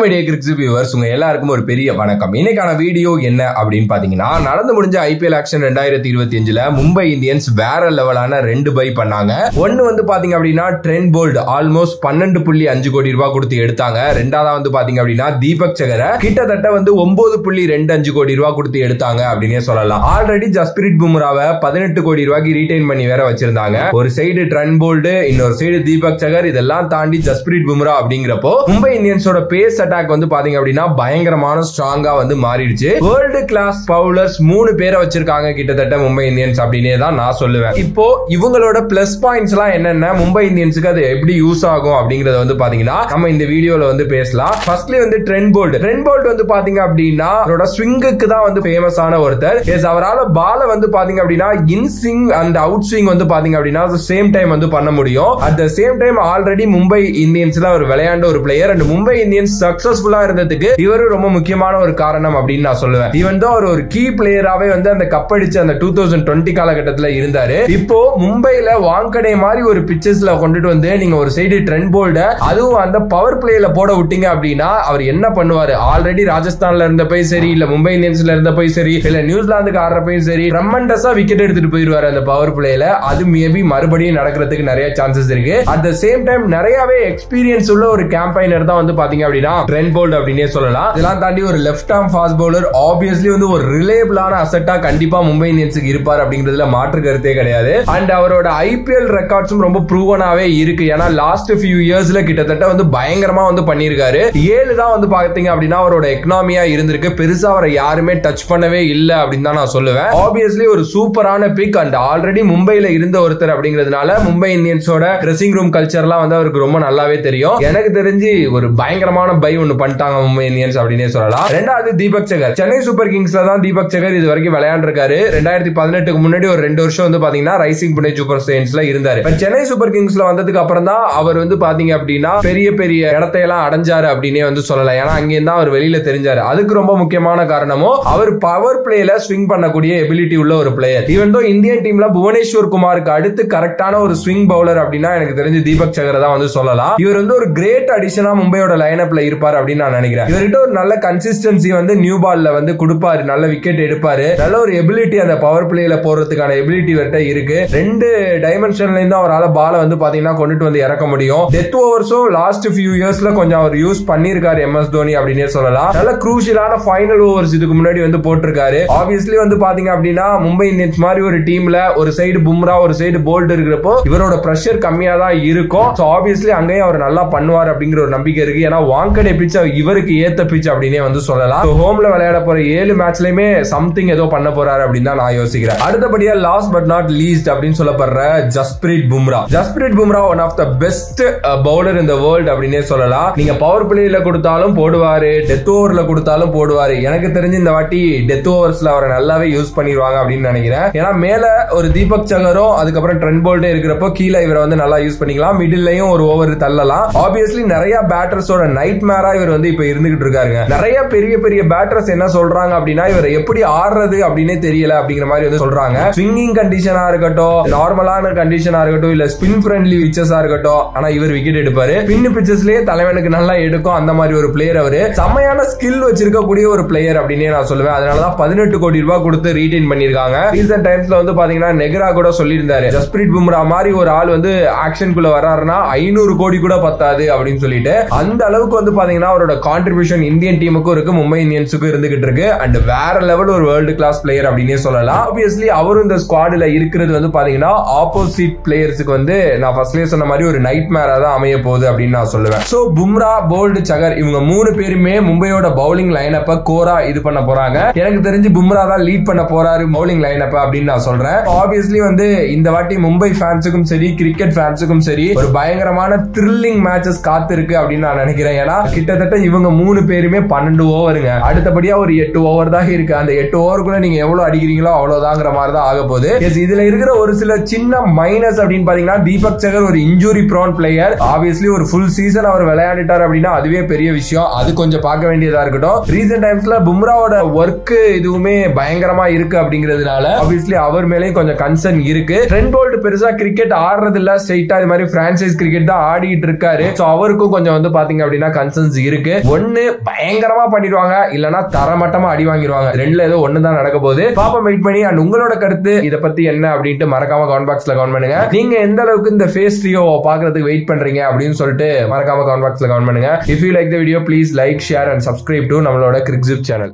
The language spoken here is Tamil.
மீடியா கிரிக்கெட் வியூவர்ஸ் உங்க எல்லாருக்கும் ஒரு பெரிய வணக்கம். இன்னைக்கான வீடியோ என்ன அப்படின்னு பாத்தீங்கன்னா, நடந்து முடிஞ்ச ஐபிஎல் ஆக்ஷன் 2025ல மும்பை இந்தியன்ஸ் வேற லெவலான 2 பை பண்ணாங்க. ஒன்னு வந்து பாத்தீங்க அப்படின்னா ட்ரெண்ட் போல்ட் ஆல்மோஸ்ட் 12.5 கோடி ரூபாய் கொடுத்து எடுத்தாங்க. ரெண்டாவது வந்து பாத்தீங்க அப்படின்னா தீபக் சகரை கிட்டத்தட்ட வந்து 9.25 கோடி ரூபாய் கொடுத்து எடுத்தாங்க அப்படின்னே சொல்லலாம். ஆல்ரெடி ஜஸ்பிரீத் பும்ராவை 18 கோடி ரூபாய்க்கு ரீடைன் பண்ணி வேற வச்சிருந்தாங்க. ஒரு சைடு ட்ரெண்ட் போல்ட், இன்னொரு சைடு தீபக் சகர், இதெல்லாம் தாண்டி ஜஸ்பிரீத் பும்ரா அப்படிங்கிறப்போ மும்பை இந்தியன்ஸோட பேஸ் அட்டாக் வந்து பாத்தீங்க அப்படின்னா பயங்கரமான ஸ்ட்ராங்கா வந்து மாறிடுச்சு. வேர்ல்டு கிளாஸ் பவுலர்ஸ் 3 பேரை வச்சிருக்காங்க கிட்டத்தட்ட மும்பை இந்தியன்ஸ் அப்படின்னே தான் நான் சொல்லுவேன். இப்போ இவங்களோட பிளஸ் பாயிண்ட்ஸ் எல்லாம் என்னென்ன, மும்பை இந்தியன்ஸுக்கு அது எப்படி யூஸ் ஆகும் அப்படிங்கறத வந்து பாத்தீங்கன்னா நம்ம இந்த வீடியோல வந்து பேசலாம். ஃபர்ஸ்ட்லி வந்து ட்ரெண்ட் போல்ட் வந்து பாத்தீங்க அப்படின்னா அவரோட ஸ்விங்குக்கு தான் வந்து ஃபேமஸ் ஆன ஒருத்தர். அவரால் பால வந்து பாத்தீங்க அப்படின்னா in swing and out swing வந்து பாத்தீங்க அப்படின்னா சேம் டைம் வந்து பண்ண முடியும். At the same time already Mumbai இந்தியன்ஸ்ல அவர் விளையாண்ட ஒரு பிளேயர் அண்ட் மும்பை இந்தியன்ஸ் சக்சஸ்ஃபுல்லா இருந்ததுக்கு இவரு ரொம்ப முக்கியமான ஒரு காரணம் அப்படின்னு நான் சொல்லுவேன். இவன் தான் ஒரு கீ பிளேயராவே வந்து அந்த கப் அடிச்ச அந்த 2020 காலகட்டத்தில் இருந்தாரு. இப்போ மும்பைல வாங்கடே மாதிரி ஒரு பிச்சஸ்ல கொண்டுட்டு வந்து நீங்க ஒரு சைடு ட்ரெண்ட் போல்ட அதுவும் அந்த பவர் பிளேல போட விட்டீங்க அப்படின்னா அவர் என்ன பண்ணுவாரு? ஆல்ரெடி ராஜஸ்தான்ல இருந்த போய் சரி, இல்ல மும்பை இந்தியன்ஸ்ல இருந்த போய் சரி, இல்ல நியூசிலாந்துக்கு ஆடுறப்பையும் சரி, ட்ரெமெண்டஸா விக்கெட் எடுத்துட்டு போயிருவாரு அந்த பவர் பிளேல. அது மேபி மறுபடியும் நடக்கிறதுக்கு நிறைய சான்சஸ் இருக்கு. அட் த சேம் டைம் நிறையவே எக்ஸ்பீரியன்ஸ் உள்ள ஒரு கேம்பைனர் தான் வந்து பாத்தீங்க அப்படின்னா ட்ரெண்ட் போல்ட் அப்படினே சொல்லலாம். இதெல்லாம் தாண்டி ஒரு left arm fast bowler, obviously வந்து ஒரு ரிலேபிளான அசெட்டா கண்டிப்பா மும்பை இந்தியன்ஸுக்கு இருப்பார் அப்படிங்கிறதுல மாற்று கருத்தே கிடையாது. அண்ட் அவரோட ஐபிஎல் ரெக்கார்ட்ஸும் ரொம்ப ப்ரூவனாவே இருக்கு. ஏன்னா லாஸ்ட் ஃபியூ இயர்ஸ்ல கிட்டத்தட்ட வந்து பயங்கரமா வந்து பண்ணிருக்காரு. 7 தான் வந்து பாத்தீங்க அப்படின்னா அவரோட எக்கனாமியா இருந்திருக்கு. பெருசா அவரை யாருமே டச் பண்ணவே இல்ல அப்படின்னு தான் நான் சொல்லுவேன். ஆப்வியஸ்லி ஒரு சூப்பரான பிக் அண்ட் ஆல்ரெடி மும்பைல இருந்த ஒருத்தர் அப்படிங்கிறதுனால மும்பை இந்தியன்ஸோட ட்ரெஸ்ஸிங் ரூம் கல்ச்சர்லாம் வந்து அவருக்கு ரொம்ப நல்லாவே தெரியும். எனக்கு தெரிஞ்சு ஒரு பயங்கரமான பை ஒன்னு பண்ணிட்டாங்க மும்பை இந்தியன்ஸ் அப்படினே சொல்லலாம். ரெண்டாவது தீபக் சகர். சென்னை சூப்பர் கிங்ஸ்ல தான் தீபக் சகர் இது வரைக்கும் விளையாண்டிருக்காரு. 2018க்கு முன்னாடி ஒரு 2 வருஷம் வந்து பாத்தீங்கன்னா ரைசிங் புனே சூப்பர் ஜெயின்ஸ்ல இருந்தாரு. சென்னை சூப்பர் கிங்ஸ்ல வந்ததுக்கு அப்புறம் தான் அவர் வந்து பாத்தீங்க அப்படின்னா பெரிய பெரிய இடத்தையெல்லாம் அடைஞ்சாரு அப்படின்னே வந்து சொல்லலாம். ஏன்னா அங்கேயும் தான் அவர் வெளியில தெரிஞ்சாரு. அதுக்கு ரொம்ப முக்கியமான காரணமும் அவர் பவர் பிளேல ஸ்விங் பண்ணக்கூடிய எபிலிட்டி உள்ள ஒரு பிளேயர். ஈவன் தோ இந்தியன் டீம்ல புவனேஸ்வர் குமாருக்கு அடுத்து கரெக்டான ஒரு ஸ்விங் பவுலர் அப்படின்னா எனக்கு தெரிஞ்சு தீபக் சகர் தான் வந்து சொல்லலாம். இவர் வந்து ஒரு கிரேட் அடிஷனா மும்பையோட லைனப்ல இருப்பார் அப்படின்னு நான் நினைக்கிறேன். இவர்கிட்ட ஒரு நல்ல கன்சிஸ்டன்சி வந்து நியூ பால்ல வந்து கொடுப்பாரு, நல்ல விக்கெட் எடுப்பாரு, நல்ல ஒரு எபிலிட்டி அந்த பவர் பிளேல போறதுக்கான எபிலிட்டி இவர்கிட்ட இருக்கு. 2 டைமென்ஷன்ல இருந்து அவரால் பால வந்து பாத்தீங்கன்னா கொண்டுட்டு வந்து இறக்க முடியும். டெத் ஓவர்ஸும் லாஸ்ட் ஃபியூ இயர்ஸ்ல கொஞ்சம் அவர் யூஸ் பண்ணிருக்காரு MS தோனி அப்படின்னே சொல்லலாம். நல்ல குரூஷியலான ஃபைனல் ஓவர்ஸ் இதுக்கு முன்னாடி வந்து போட்டிருக்காரு. ஆப்வியஸ்லி வந்து பாத்தீங்க அப்படின்னா மும்பை இந்தியன்ஸ் மாதிரி ஒரு டீம்ல ஒரு சைடு பும்ரா ஒரு சைடு போல்ட் இருக்கிறப்போ இவரோட பிரஷர் கம்மியா தான் இருக்கும். சோ ஆப்வியஸ்லி அங்கேயும் அவர் நல்லா பண்ணுவார் அப்படிங்கிற ஒரு நம்பிக்கை இருக்கு. ஏன்னா வாங்கடே பிட்ச் இவருக்கு ஏத்த பிட்ச் அப்படின்னே வந்து சொல்லலாம். ஹோம்ல விளையாட போற 7 மேட்ச்லயுமே சம்திங் ஏதோ பண்ண போறாரு அப்படின்னு தான் நான் யோசிக்கிறேன். அடுத்தபடியா லாஸ்ட் பட் நாட் லீஸ்ட் அப்படின்னு சொல்லப்படுற Jasprit Bumrah one of the best bowler in the world அப்படின்னே சொல்லலாம். நீங்க பவர் பிளேல கொடுத்தாலும் போடுவாரு, டெத் ஓவர்ல கொடுத்தாலும் போடுவாரு. எனக்கு தெரிஞ்சு இந்த வாட்டி டெத் ஓவர்ஸ்ல அவரை நல்லாவே யூஸ் பண்ணிடுவாங்க அப்படின்னு நினைக்கிறேன். ஏன்னா மேல ஒரு தீபக் சகரும் அதுக்கப்புறம் ட்ரெண்ட் போல்ட் இருக்கிறப்போ கீழே இவரை வந்து நல்லா யூஸ் பண்ணிக்கலாம். மிடில்லையும் ஒரு ஓவர் தள்ளலாம். ஆப்வியஸ்லி நிறைய பேட்டர்ஸோட நைட் மேரா இவர் வந்து இப்ப இருந்துகிட்டு இருக்காருங்க. நிறைய பெரிய பெரிய பேட்டர்ஸ் என்ன சொல்றாங்க அப்படின்னா இவர் எப்படி ஆடுறது அப்படின்னே தெரியல அப்படிங்கிற மாதிரி வந்து சொல்றாங்க. ஸ்விங்கிங் கண்டிஷனா இருக்கட்டும், நார்மலான கண்டிஷனா இருக்கட்டும், இல்ல ஸ்பின் ஃப்ரெண்ட்லி பிச்சஸா இருக்கட்டும், ஆனா இவர் விக்கெட் எடுப்பாரு. பின் பிச்சஸ்லயே தலைவனுக்கு நல்லா எடுக்கும். அந்த மாதிரி ஒரு பிளேயர் அவரு. செம்மையான ஸ்கில் வச்சிருக்கக்கூடிய ஒரு பிளேயர் அப்படின்னே நான் சொல்லுவேன். அதனாலதான் 18 கோடி ரூபாய் கொடுத்து ரீடைன் பண்ணிருக்காங்க. ரீசன்ட் டைம்ஸ்ல வந்து பாத்தீங்கன்னா நெக்ரா கூட சொல்லியிருந்தாரு, ஜஸ்பிரீத் பும்ரா மாதிரி ஒரு ஆள் வந்து ஆக்ஷனுக்குள்ள வர்றாருன்னா 500 கோடி கூட பத்தாது அப்படின்னு சொல்லிட்டு அந்த அளவுக்கு வந்து பாத்தீங்கன்னா அவரோட கான்ட்ரிபியூஷன் இந்தியன் டீமுக்கும் இருக்கு, மும்பை இந்தியன்ஸுக்கும் இருந்துகிட்டு இருக்கு. அண்ட் வேற லெவல் ஒரு வேர்ல்டு கிளாஸ் பிளேயர் அப்படின்னே சொல்லலாம். ஆப்வியஸ்லி அவரும் இந்த ஸ்குவாட்ல இருக்கிறது வந்து பாத்தீங்கன்னா ஆப்போசிட் பிளேயர்ஸுக்கு வந்து நான் ஃபர்ஸ்ட்லயே சொன்ன மாதிரி ஒரு நைட் மேரா தான் அமைய போகுது அப்படின்னு நான் சொல்லுவேன். சோ பும்ரா, போல்ட், சகர் இவங்க 3 பேருமே மும்பையோட பவுலிங் லைனப்ப கோரா இது பண்ண போறாங்க. எனக்கு தெரிஞ்சு பும்ரா தான் லீட் பண்ண போறாரு பவுலிங் லைனப்ப அப்படின்னு நான் சொல்றேன். ஆப்வியஸ்லி வந்து இந்த வாட்டி மும்பை ஃபேன்ஸுக்கும் சரி, கிரிக்கெட் ஃபேன்ஸுக்கும் சரி ஒரு பயங்கரமான த்ரில்லிங் மேட்சஸ் காத்து இருக்கு அப்படின்னு நான் நினைக்கிறேன். ஏன்னா கிட்டத்தட்ட இவங்க 3 பேருமே 12 ஓவருங்க. அடுத்தபடியா ஒரு 8 ஓவர் தான் இருக்கு. அந்த 8 ஓவருக்குள்ள நீங்க எவ்வளவு அடிக்கிறீங்களோ அவ்வளவுதாங்கிற மாதிரி தான் ஆக போகுது. இதுல இருக்கிற ஒரு சில சின்ன மைனஸ் அப்படின்னு பாத்தீங்கன்னா தீபக் சகர் ஒரு இன்ஜூரி ப்ரோன் பிளேயர். ஆப்வியஸ்லி ஒரு ஃபுல் சீசன் அவர் விளையாடிட்டார் அப்படின்னா அதுவே பெரிய விஷயம். அது கொஞ்சம் பார்க்க வேண்டியதா இருக்கட்டும். ரீசன்ட் டைம்ஸ்ல பும்ராவோட ஒர்க் இதுவுமே பயங்கரமா இருக்கு அப்படிங்கிறதுனால ஆப்வியஸ்லி அவர் மேலேயும் கொஞ்சம் கன்சர்ன் இருக்கு. ட்ரெண்ட் போல்ட் பெருசா கிரிக்கெட் ஆடுறது இல்ல, ஸ்ட்ரைட்டா இது மாதிரி பிரான்சைஸ் கிரிக்கெட் தான் ஆடிட்டு இருக்காரு. சோ அவருக்கும் கொஞ்சம் வந்து பாத்தீங்க அப்படின்னா கன்சர்ன் சான்சஸ் இருக்கு. ஒன்னு பயங்கரமா பண்ணிடுவாங்க, இல்லனா தரமட்டமா அடி வாங்கிடுவாங்க. ரெண்டுல ஏதோ ஒன்னு தான் நடக்க போகுது. பாப்போம், வெயிட் பண்ணி. அண்ட் உங்களோட கருத்து இத பத்தி என்ன அப்படின்ட்டு மறக்காம கமெண்ட் பாக்ஸ்ல கமெண்ட் பண்ணுங்க. நீங்க எந்த அளவுக்கு இந்த ஃபேஸ் ட்ரியோ பாக்குறதுக்கு வெயிட் பண்றீங்க அப்படின்னு சொல்லிட்டு மறக்காம கமெண்ட் பாக்ஸ்ல கமெண்ட் பண்ணுங்க. If you like the video, please like, share and subscribe to நம்மளோட கிரிக்ஸிப் சேனல்.